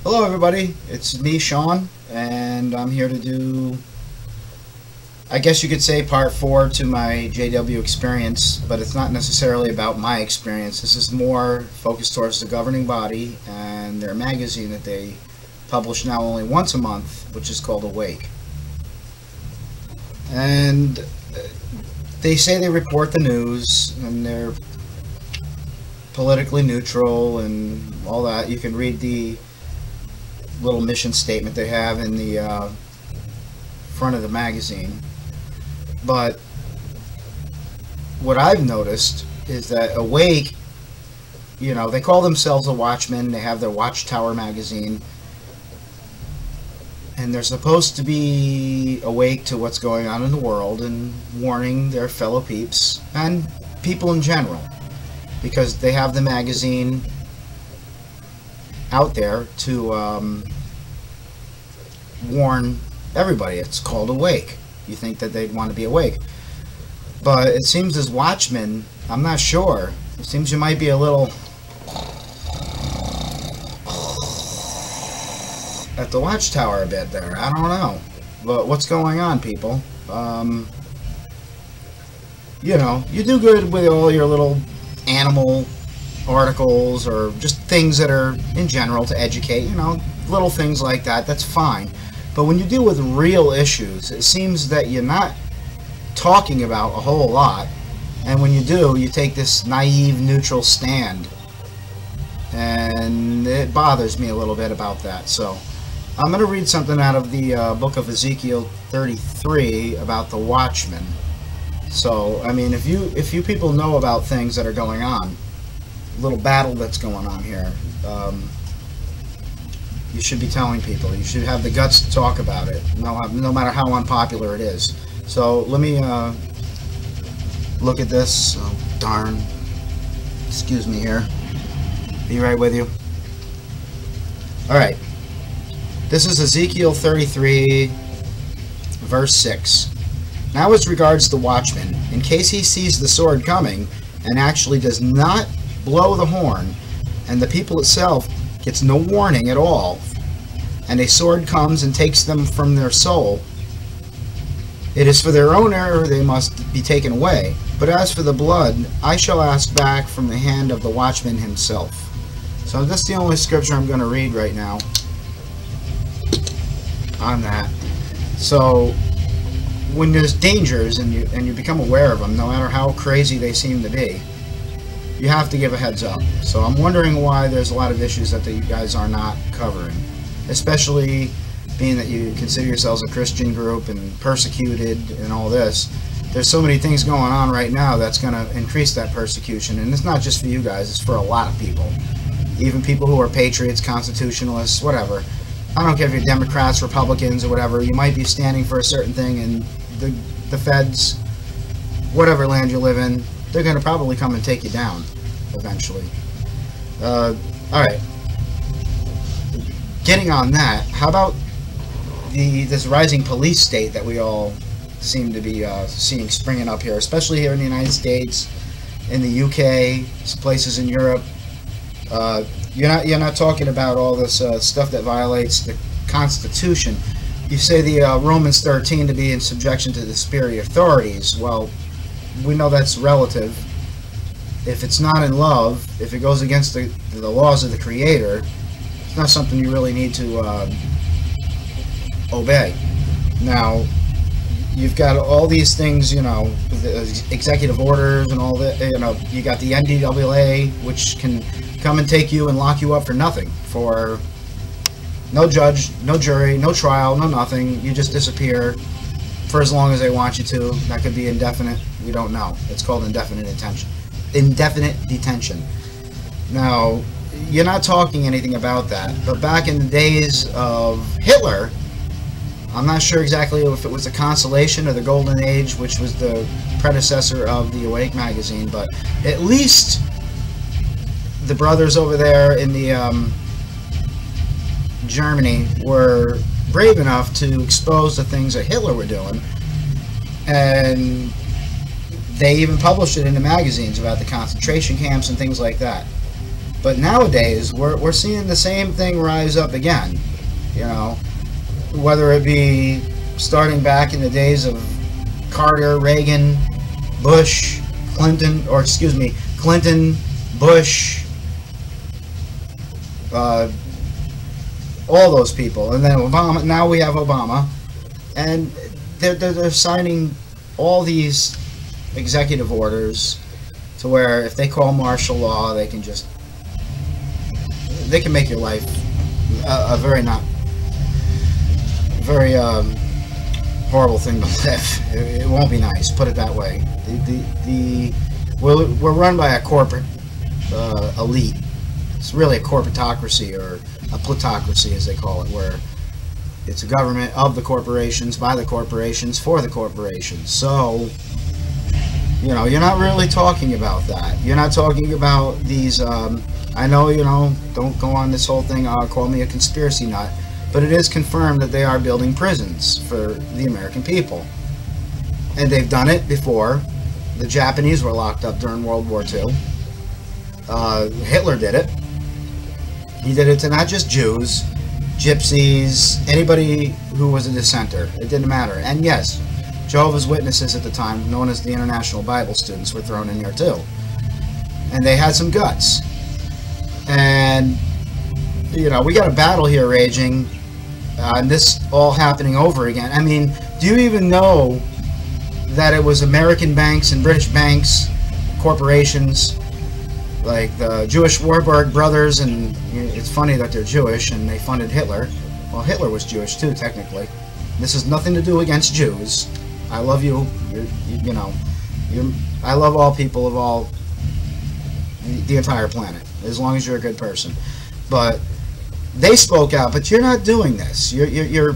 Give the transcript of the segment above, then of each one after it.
Hello everybody, it's me, Sean, and I'm here to do, I guess you could say, part 4 to my JW experience, but it's not necessarily about my experience. This is more focused towards the governing body and their magazine that they publish now only once a month, which is called Awake. And they say they report the news, and they're politically neutral and all that. You can read the little mission statement they have in the front of the magazine. But what I've noticed is that Awake, you know, they call themselves a Watchman. They have their Watchtower magazine, and they're supposed to be awake to what's going on in the world and warning their fellow peeps and people in general, because they have the magazine out there to warn everybody. It's called Awake. You think that they'd want to be awake, but it seems as Watchmen, I'm not sure. It seems you might be a little at the Watchtower a bit there. I don't know, but what's going on, people? You know, you do good with all your little animal articles or just things that are in general to educate, you know, little things like that. That's fine. But when you deal with real issues, it seems that you're not talking about a whole lot, and when you do, you take this naive, neutral stand, and it bothers me a little bit about that. So I'm going to read something out of the book of Ezekiel 33 about the Watchmen. So, I mean, if you people know about things that are going on, little battle that's going on here, you should be telling people. You should have the guts to talk about it, no matter how unpopular it is. So let me look at this. Oh, darn. Excuse me here. Be right with you. Alright. This is Ezekiel 33, verse 6. Now as regards the watchman, in case he sees the sword coming and actually does not blow the horn, and the people itself gets no warning at all, and a sword comes and takes them from their soul, it is for their own error they must be taken away. But as for the blood, I shall ask back from the hand of the watchman himself. So that's the only scripture I'm going to read right now on that. So when there's dangers and you become aware of them, no matter how crazy they seem to be, you have to give a heads up. So I'm wondering why there's a lot of issues that you guys are not covering, especially being that you consider yourselves a Christian group and persecuted and all this. There's so many things going on right now that's going to increase that persecution, and it's not just for you guys, it's for a lot of people. Even people who are patriots, constitutionalists, whatever. I don't care if you're Democrats, Republicans, or whatever. You might be standing for a certain thing, and the feds, whatever land you live in, they're going to probably come and take you down eventually. Alright. Getting on that, how about this rising police state that we all seem to be seeing springing up here, especially here in the United States, in the UK, some places in Europe. You're not talking about all this stuff that violates the Constitution. You say the Romans 13 to be in subjection to the superior authorities. Well, we know that's relative. If it's not in love, if it goes against the laws of the Creator, it's not something you really need to obey. Now, you've got all these things, you know, the executive orders and all that. You know, you got the NDAA, which can come and take you and lock you up for nothing, for no judge, no jury, no trial, no nothing. You just disappear for as long as they want you to. That could be indefinite. We don't know. It's called indefinite detention. Indefinite detention. Now, you're not talking anything about that. But back in the days of Hitler, I'm not sure exactly if it was the Consolation or the Golden Age, which was the predecessor of the Awake magazine, but at least the brothers over there in the Germany were brave enough to expose the things that Hitler were doing, and they even published it in the magazines about the concentration camps and things like that. But nowadays, we're seeing the same thing rise up again. You know, whether it be starting back in the days of Carter, Reagan, Bush, Clinton, Bush, all those people, and then Obama. Now we have Obama, and they're signing all these executive orders to where if they call martial law, they can make your life a very horrible thing to live. It won't be nice, put it that way. We're run by a corporate elite. It's really a corporatocracy, or a plutocracy as they call it, where it's a government of the corporations, by the corporations, for the corporations. So, you know, you're not really talking about that. You're not talking about these, I know, you know, don't go on this whole thing, call me a conspiracy nut, but it is confirmed that they are building prisons for the American people. And they've done it before. The Japanese were locked up during World War II. Hitler did it. He did it to not just Jews, gypsies, anybody who was a dissenter. It didn't matter. And yes, Jehovah's Witnesses at the time, known as the International Bible Students, were thrown in there too. And they had some guts. And, you know, we got a battle here raging, and this all happening over again. I mean, do you even know that it was American banks and British banks, corporations, like the Jewish Warburg brothers, and it's funny that they're Jewish and they funded Hitler. Well, Hitler was Jewish too, technically. This has nothing to do against Jews. I love you. I love all people of all the entire planet, as long as you're a good person. But they spoke out. But you're not doing this. You're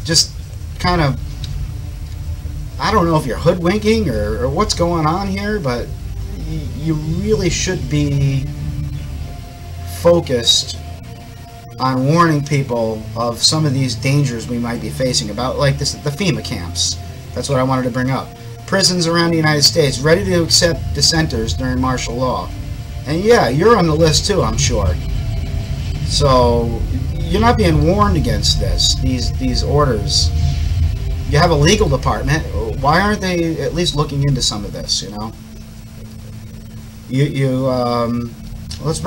just kind of, I don't know if you're hoodwinking or what's going on here, but you really should be focused on warning people of some of these dangers we might be facing, about like this, the FEMA camps. That's what I wanted to bring up. Prisons around the United States ready to accept dissenters during martial law. And yeah, you're on the list too, I'm sure. So you're not being warned against this, these orders. You have a legal department. Why aren't they at least looking into some of this, you know? Let's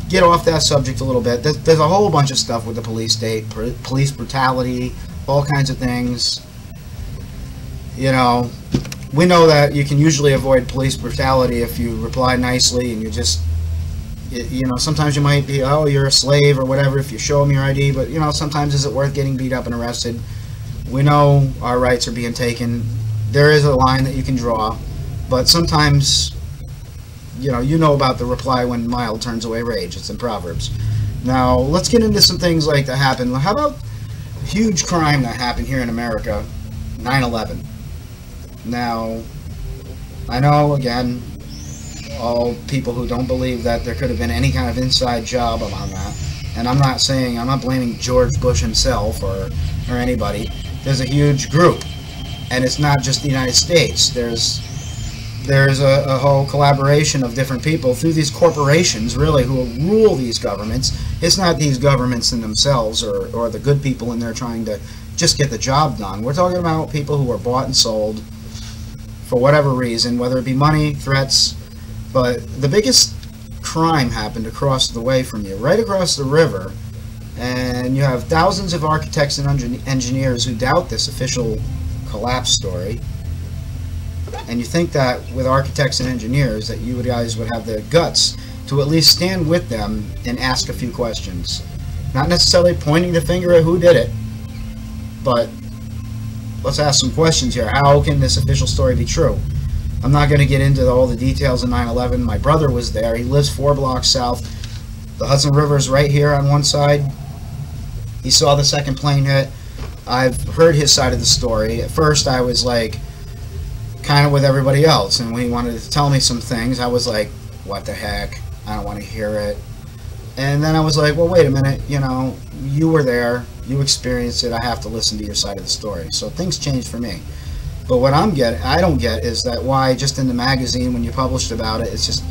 get off that subject a little bit. There's a whole bunch of stuff with the police state, police brutality, all kinds of things. You know, we know that you can usually avoid police brutality if you reply nicely and you just, you know, sometimes you might be, oh, you're a slave or whatever if you show them your ID, but, you know, sometimes is it worth getting beat up and arrested? We know our rights are being taken. There is a line that you can draw, but sometimes, you know about the reply when mild turns away rage. It's in Proverbs. Now, let's get into some things like that happened. How about a huge crime that happened here in America, 9/11? Now, I know, again, all people who don't believe that there could have been any kind of inside job on that, and I'm not blaming George Bush himself or anybody. There's a huge group, and it's not just the United States. There's a whole collaboration of different people through these corporations, really, who rule these governments. It's not these governments in themselves or the good people in there trying to just get the job done. We're talking about people who are bought and sold for whatever reason, whether it be money, threats. But the biggest crime happened across the way from you, right across the river, and you have thousands of architects and engineers who doubt this official collapse story. And you think that with architects and engineers that you guys would have the guts to at least stand with them and ask a few questions. Not necessarily pointing the finger at who did it, but let's ask some questions here. How can this official story be true? I'm not going to get into all the details of 9/11. My brother was there. He lives 4 blocks south. The Hudson River is right here on one side. He saw the second plane hit. I've heard his side of the story. At first I was like, kind of with everybody else, and when he wanted to tell me some things, I was like, what the heck, I don't want to hear it. And then I was like, well, wait a minute, you know, you were there, you experienced it, I have to listen to your side of the story. So things changed for me. But what I don't get is that why just in the magazine when you published about it, it's just,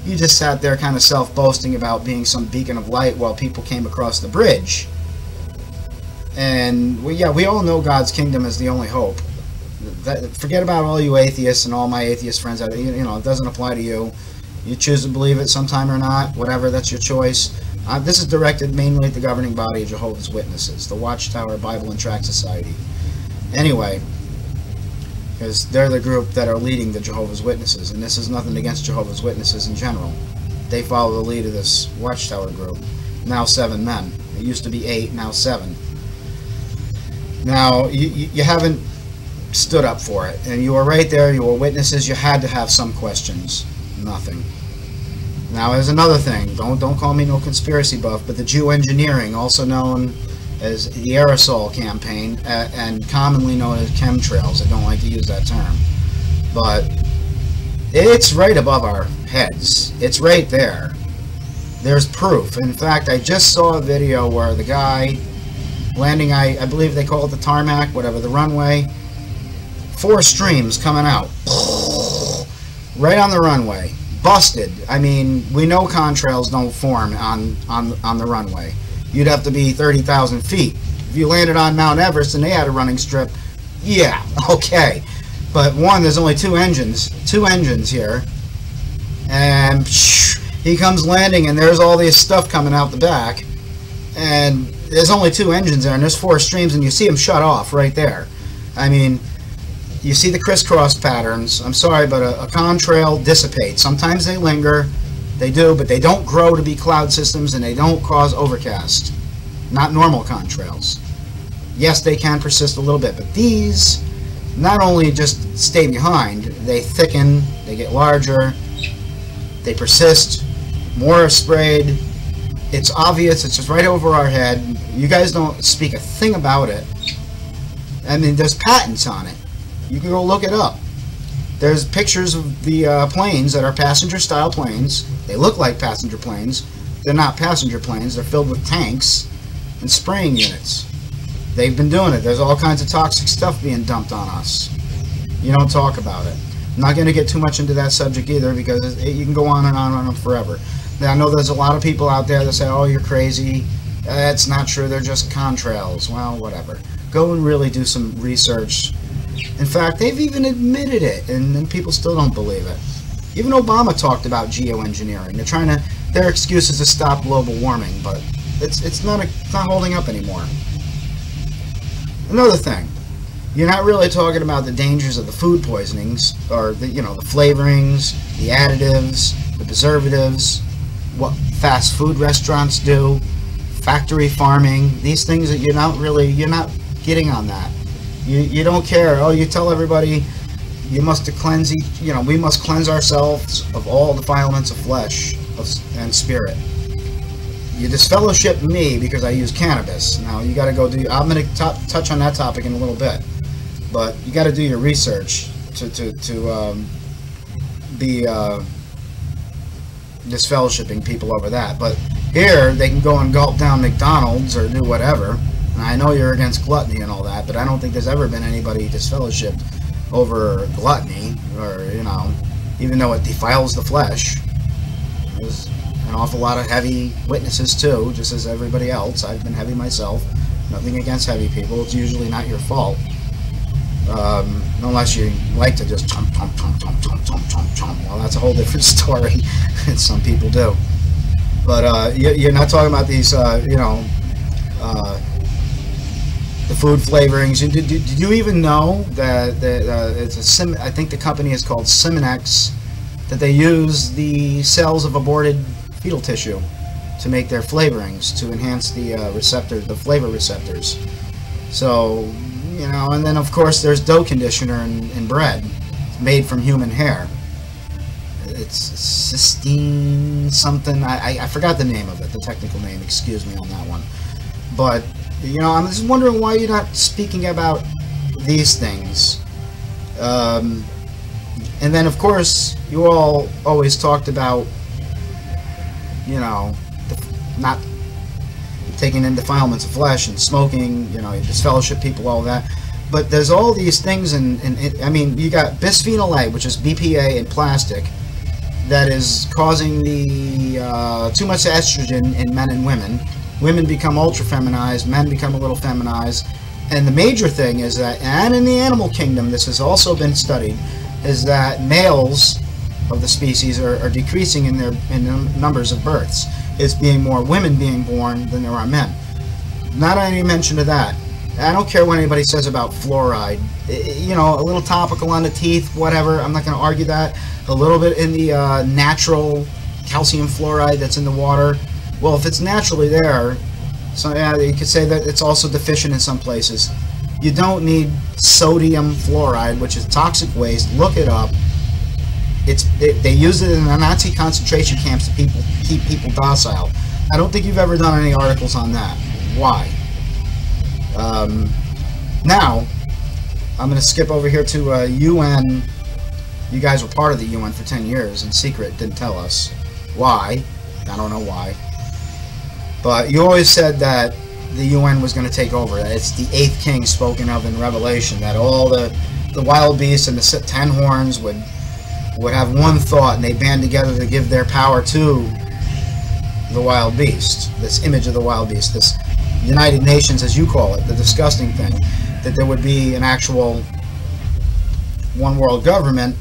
You just sat there kind of self-boasting about being some beacon of light while people came across the bridge. And, yeah, we all know God's kingdom is the only hope. Forget about all you atheists and all my atheist friends. You know, it doesn't apply to you. You choose to believe it sometime or not, whatever, that's your choice. This is directed mainly at the governing body of Jehovah's Witnesses, the Watchtower Bible and Tract Society. Anyway, because they're the group that are leading the Jehovah's Witnesses, and this is nothing against Jehovah's Witnesses in general. They follow the lead of this Watchtower group. Now 7 men. It used to be 8, now 7. Now, you haven't stood up for it, and you were right there, you were witnesses, you had to have some questions. Nothing. Now, there's another thing. Don't call me no conspiracy buff, but the Jew engineering, also known as the aerosol campaign, and commonly known as chemtrails. I don't like to use that term, but it's right above our heads. It's right there. There's proof. In fact, I just saw a video where the guy landing, I believe they call it the tarmac, whatever, the runway, 4 streams coming out right on the runway. Busted. I mean, we know contrails don't form on the runway. You'd have to be 30,000 feet. If you landed on Mount Everest and they had a running strip, yeah, okay. But one, there's only 2 engines here, and he comes landing and there's all this stuff coming out the back, and there's only 2 engines there, and there's 4 streams, and you see them shut off right there. I mean, you see the crisscross patterns. I'm sorry, but a contrail dissipates. Sometimes they linger, they do, but they don't grow to be cloud systems, and they don't cause overcast. Not normal contrails. Yes, they can persist a little bit, but these not only just stay behind, they thicken, they get larger, they persist, more are sprayed. It's obvious, it's just right over our head. You guys don't speak a thing about it. I mean, there's patents on it. You can go look it up. There's pictures of the planes that are passenger-style planes. They look like passenger planes. They're not passenger planes. They're filled with tanks and spraying units. They've been doing it. There's all kinds of toxic stuff being dumped on us. You don't talk about it. I'm not going to get too much into that subject either, because you can go on and on forever. Now, I know there's a lot of people out there that say, oh, you're crazy. That's not true. They're just contrails. Well, whatever. Go and really do some research. In fact, they've even admitted it, and then people still don't believe it. Even Obama talked about geoengineering. Their excuse is to stop global warming, but it's not holding up anymore. Another thing, you're not really talking about the dangers of the food poisonings, or the flavorings, the additives, the preservatives, what fast food restaurants do, factory farming, these things that you're not getting on that. You don't care. Oh, you tell everybody you must cleanse we must cleanse ourselves of all defilements of flesh and spirit. You disfellowship me because I use cannabis. Now you got to go do. I'm going to touch on that topic in a little bit, but you got to do your research to be disfellowshipping people over that. But here they can go and gulp down McDonald's or do whatever. And I know you're against gluttony and all that, but I don't think there's ever been anybody disfellowshipped over gluttony, or even though it defiles the flesh. There's an awful lot of heavy witnesses too, just as everybody else. I've been heavy myself. Nothing against heavy people. It's usually not your fault, unless you like to just chomp, chomp, chomp, chomp, chomp, chomp, chomp, chomp. Well, that's a whole different story. And some people do. But you're not talking about these, the food flavorings. Did you even know that it's I think the company is called Simonex, that they use the cells of aborted fetal tissue to make their flavorings, to enhance the the flavor receptors. So, and then of course there's dough conditioner in bread made from human hair. It's cysteine something. I forgot the name of it, the technical name. Excuse me on that one. But I'm just wondering why you're not speaking about these things. And then, of course, you all always talked about, not taking in defilements of flesh and smoking, disfellowship people, all that. But there's all these things, I mean, you got bisphenol A, which is BPA in plastic, that is causing the too much estrogen in men and women. Women become ultra feminized, men become a little feminized, and the major thing is that, and in the animal kingdom, this has also been studied, is that males of the species are decreasing in the numbers of births. It's being more women being born than there are men. Not any mention of that. I don't care what anybody says about fluoride. You know, a little topical on the teeth, whatever. I'm not going to argue that. A little bit in the natural calcium fluoride that's in the water. Well, if it's naturally there, so yeah, you could say that it's also deficient in some places. You don't need sodium fluoride, which is toxic waste. Look it up. They use it in the Nazi concentration camps to keep people docile. I don't think you've ever done any articles on that. Why? Now, I'm going to skip over here to UN. You guys were part of the UN for 10 years in secret. Didn't tell us. Why? I don't know why. But you always said that the UN was going to take over. It's the 8th king spoken of in Revelation. That all the wild beasts and the 10 horns would have one thought, and they band together to give their power to the wild beast. This image of the wild beast. This United Nations, as you call it. The disgusting thing. That there would be an actual one world government.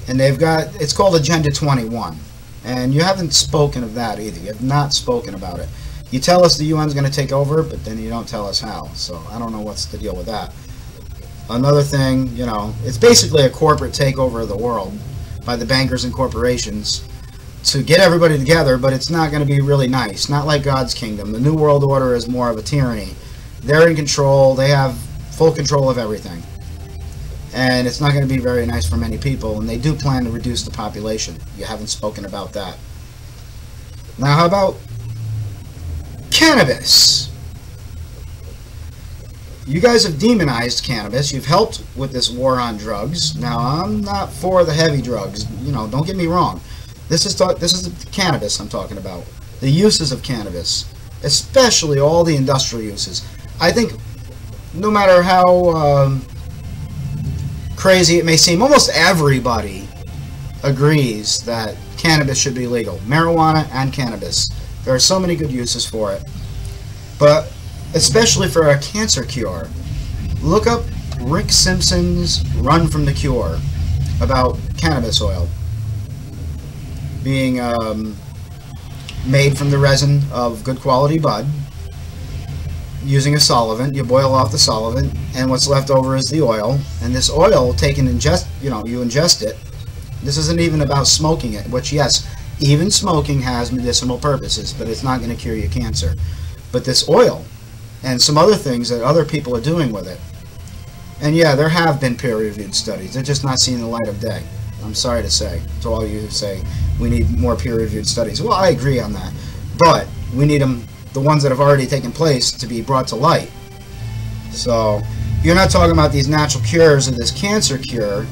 And they've got, it's called Agenda 21. And you haven't spoken of that either. You have not spoken about it. You tell us the UN's going to take over, but then you don't tell us how. So I don't know what's the deal with that. Another thing, you know, it's basically a corporate takeover of the world by the bankers and corporations to get everybody together, but it's not going to be really nice. Not like God's kingdom. The New World Order is more of a tyranny. They're in control. They have full control of everything. And it's not going to be very nice for many people, and they do plan to reduce the population. You haven't spoken about that. Now, how about cannabis? You guys have demonized cannabis. You've helped with this war on drugs. Now, I'm not for the heavy drugs. You know, don't get me wrong. This is the cannabis I'm talking about. The uses of cannabis, especially all the industrial uses. I think no matter how crazy it may seem, almost everybody agrees that cannabis should be legal. Marijuana and cannabis. There are so many good uses for it. But especially for a cancer cure, look up Rick Simpson's Run from the Cure about cannabis oil being made from the resin of good quality bud using a solvent. You boil off the solvent, and what's left over is the oil. And this oil, you ingest it. This isn't even about smoking it, which, yes, even smoking has medicinal purposes, but it's not going to cure your cancer. But this oil and some other things that other people are doing with it. And yeah, there have been peer-reviewed studies. They're just not seeing the light of day. I'm sorry to say, to all you who say we need more peer-reviewed studies. Well, I agree on that. But we need them, the ones that have already taken place, to be brought to light. So you're not talking about these natural cures of this cancer cure,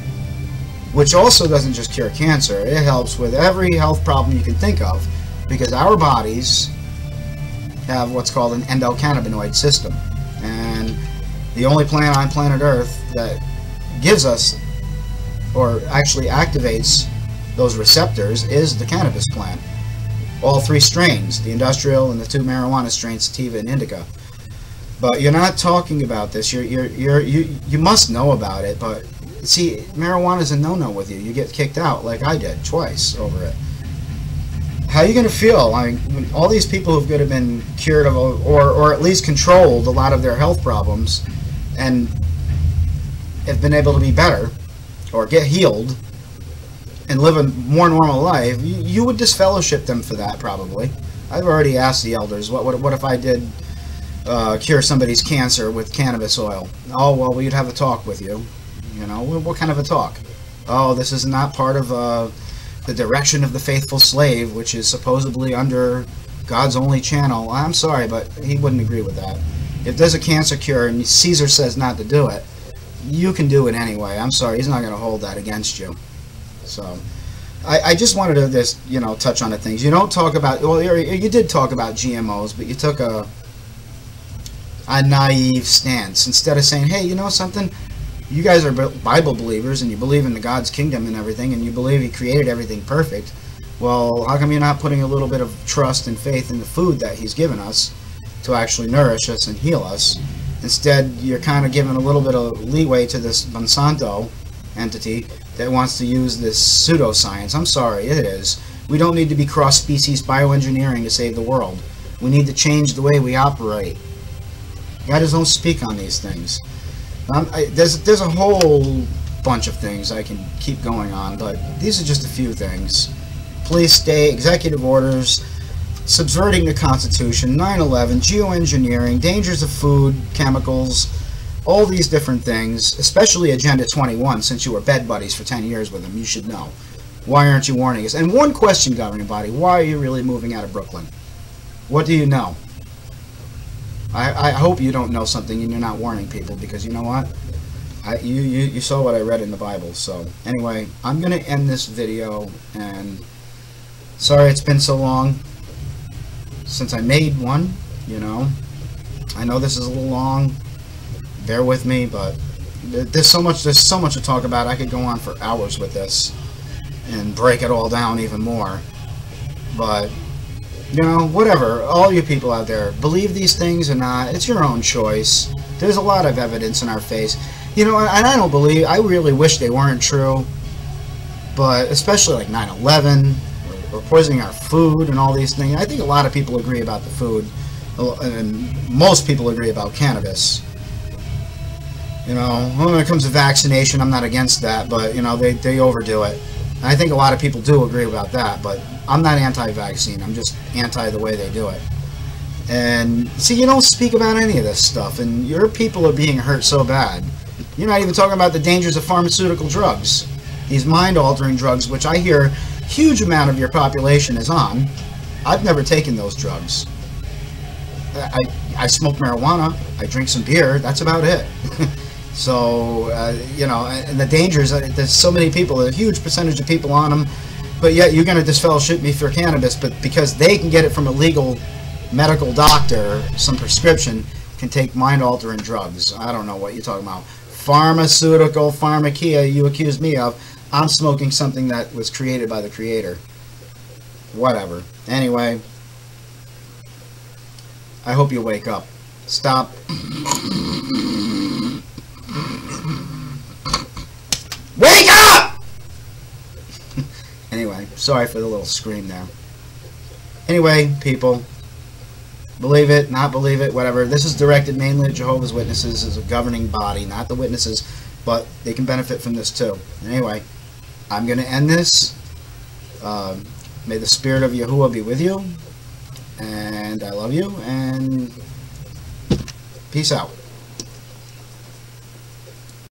which also doesn't just cure cancer. It helps with every health problem you can think of, because our bodies have what's called an endocannabinoid system. And the only plant on planet Earth that gives us, or actually activates those receptors, is the cannabis plant. All 3 strains, the industrial and the 2 marijuana strains, sativa and indica. But you're not talking about this. You must know about it, but see, marijuana is a no-no with you. You get kicked out like I did twice over it. How are you going to feel? I mean, all these people who could have been cured of, or at least controlled a lot of their health problems, and have been able to be better, or get healed, and live a more normal life, you would disfellowship them for that, probably. I've already asked the elders, what if I did cure somebody's cancer with cannabis oil? Oh, well, we'd have a talk with you. You know, what kind of a talk? Oh, this is not part of the direction of the faithful slave, which is supposedly under God's only channel. I'm sorry, but he wouldn't agree with that. If there's a cancer cure and Caesar says not to do it, you can do it anyway. I'm sorry, he's not going to hold that against you. So, I just wanted to just, you know, touch on the things. You don't talk about, well, you did talk about GMOs, but you took a naive stance. Instead of saying, hey, you know something? You guys are Bible believers, and you believe in the God's kingdom and everything, and you believe He created everything perfect. Well, how come you're not putting a little bit of trust and faith in the food that he's given us to actually nourish us and heal us? Instead, you're kind of giving a little bit of leeway to this Monsanto entity that wants to use this pseudoscience. I'm sorry, it is. We don't need to be cross-species bioengineering to save the world. We need to change the way we operate. God just don't speak on these things. There's a whole bunch of things I can keep going on, but these are just a few things. Police state, executive orders, subverting the Constitution, 9/11, geoengineering, dangers of food, chemicals, all these different things, especially Agenda 21, since you were bed buddies for 10 years with them, you should know. Why aren't you warning us? And one question, governing body, why are you really moving out of Brooklyn? What do you know? I hope you don't know something and you're not warning people, because you know what? You saw what I read in the Bible. So anyway, I'm going to end this video, and sorry it's been so long since I made one, you know. I know this is a little long. Bear with me, but there's so much to talk about. I could go on for hours with this and break it all down even more. But you know, whatever, all you people out there, believe these things or not, it's your own choice. There's a lot of evidence in our face. You know, and I really wish they weren't true, but especially like 9/11, or poisoning our food and all these things. I think a lot of people agree about the food, and most people agree about cannabis. You know, when it comes to vaccination, I'm not against that, but, you know, they overdo it. And I think a lot of people do agree about that, but I'm not anti-vaccine. I'm just anti the way they do it. And, see, you don't speak about any of this stuff, and your people are being hurt so bad. You're not even talking about the dangers of pharmaceutical drugs. These mind-altering drugs, which I hear a huge amount of your population is on. I've never taken those drugs. I smoke marijuana. I drink some beer. That's about it. So, you know, and the dangers, there's so many people, a huge percentage of people on them, but yet you're going to disfellowship me for cannabis, but because they can get it from a legal medical doctor, some prescription, can take mind-altering drugs. I don't know what you're talking about. Pharmaceutical, pharmakia, you accuse me of. I'm smoking something that was created by the creator. Whatever. Anyway, I hope you wake up. Stop. Wake up! Anyway, sorry for the little scream there. Anyway, people, believe it, not believe it, whatever. This is directed mainly at Jehovah's Witnesses as a governing body, not the witnesses, but they can benefit from this too. Anyway, I'm going to end this. May the spirit of Yahuwah be with you, and I love you, and peace out.